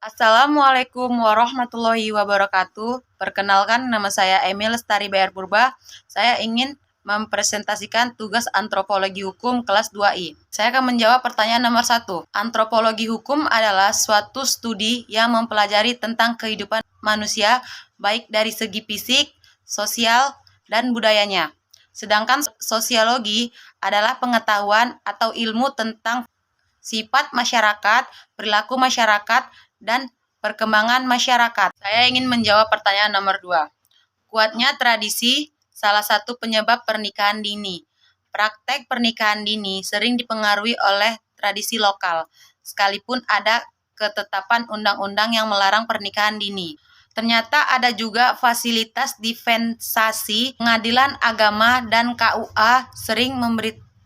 Assalamualaikum warahmatullahi wabarakatuh. Perkenalkan, nama saya Emil Lestari Bayar Purba. Saya ingin mempresentasikan tugas antropologi hukum kelas 2I. Saya akan menjawab pertanyaan nomor 1. Antropologi hukum adalah suatu studi yang mempelajari tentang kehidupan manusia, baik dari segi fisik, sosial, dan budayanya. Sedangkan sosiologi adalah pengetahuan atau ilmu tentang sifat masyarakat, perilaku masyarakat, dan perkembangan masyarakat. Saya ingin menjawab pertanyaan nomor 2. Kuatnya tradisi salah satu penyebab pernikahan dini. Praktek pernikahan dini sering dipengaruhi oleh tradisi lokal, sekalipun ada ketetapan undang-undang yang melarang pernikahan dini. Ternyata ada juga fasilitas dispensasi, pengadilan agama dan KUA sering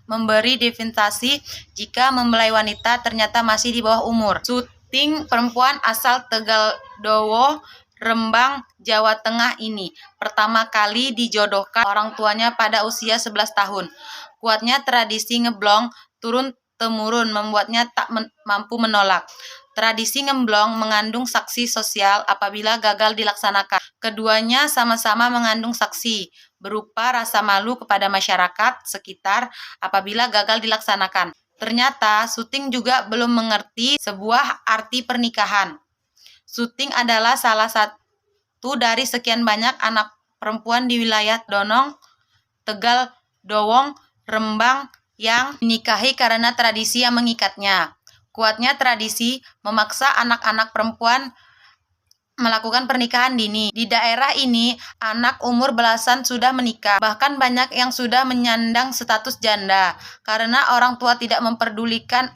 memberi dispensasi jika mempelai wanita ternyata masih di bawah umur. Syuting perempuan asal Tegal Dowo, Rembang, Jawa Tengah ini pertama kali dijodohkan orang tuanya pada usia 11 tahun. Kuatnya tradisi ngeblong turun-temurun membuatnya tak mampu menolak. Tradisi ngeblong mengandung saksi sosial apabila gagal dilaksanakan. Keduanya sama-sama mengandung saksi berupa rasa malu kepada masyarakat sekitar apabila gagal dilaksanakan. Ternyata syuting juga belum mengerti sebuah arti pernikahan. Syuting adalah salah satu dari sekian banyak anak perempuan di wilayah Donong, Tegal, Dowong, Rembang yang dinikahi karena tradisi yang mengikatnya. Kuatnya tradisi memaksa anak-anak perempuan melakukan pernikahan dini. Di daerah ini, anak umur belasan sudah menikah. Bahkan banyak yang sudah menyandang status janda karena orang tua tidak memperdulikan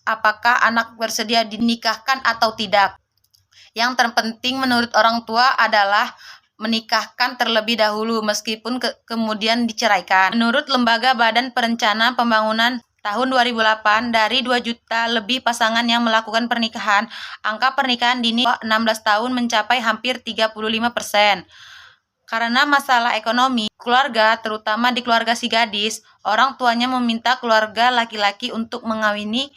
apakah anak bersedia dinikahkan atau tidak. Yang terpenting menurut orang tua adalah menikahkan terlebih dahulu meskipun kemudian diceraikan. Menurut Lembaga Badan Perencanaan Pembangunan tahun 2008, dari 2 juta lebih pasangan yang melakukan pernikahan, angka pernikahan dini 16 tahun mencapai hampir 35%. Karena masalah ekonomi keluarga, terutama di keluarga si gadis, orang tuanya meminta keluarga laki-laki untuk mengawini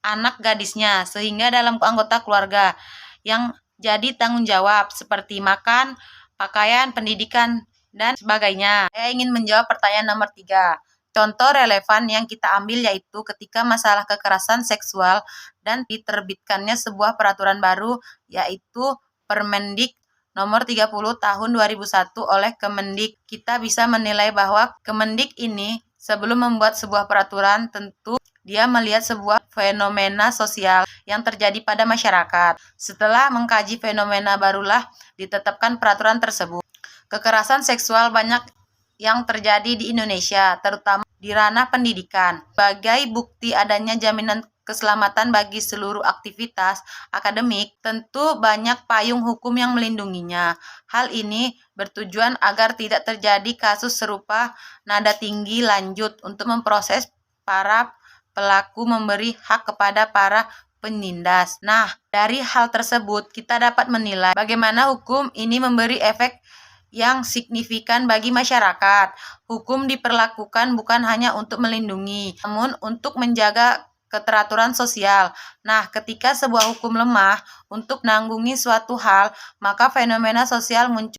anak gadisnya, sehingga dalam anggota keluarga yang jadi tanggung jawab seperti makan, pakaian, pendidikan, dan sebagainya. Saya ingin menjawab pertanyaan nomor 3. Contoh relevan yang kita ambil yaitu ketika masalah kekerasan seksual dan diterbitkannya sebuah peraturan baru yaitu Permendik nomor 30 tahun 2001 oleh Kemendik. Kita bisa menilai bahwa Kemendik ini sebelum membuat sebuah peraturan tentu dia melihat sebuah fenomena sosial yang terjadi pada masyarakat. Setelah mengkaji fenomena barulah ditetapkan peraturan tersebut. Kekerasan seksual banyak yang terjadi di Indonesia, terutama di ranah pendidikan. Sebagai bukti adanya jaminan keselamatan bagi seluruh aktivitas akademik, tentu banyak payung hukum yang melindunginya. Hal ini bertujuan agar tidak terjadi kasus serupa nada tinggi lanjut untuk memproses para pelaku, memberi hak kepada para penindas. Nah, dari hal tersebut kita dapat menilai bagaimana hukum ini memberi efek yang signifikan bagi masyarakat. Hukum diperlakukan bukan hanya untuk melindungi, namun untuk menjaga keteraturan sosial. Nah, ketika sebuah hukum lemah untuk menanggungi suatu hal, maka fenomena sosial muncul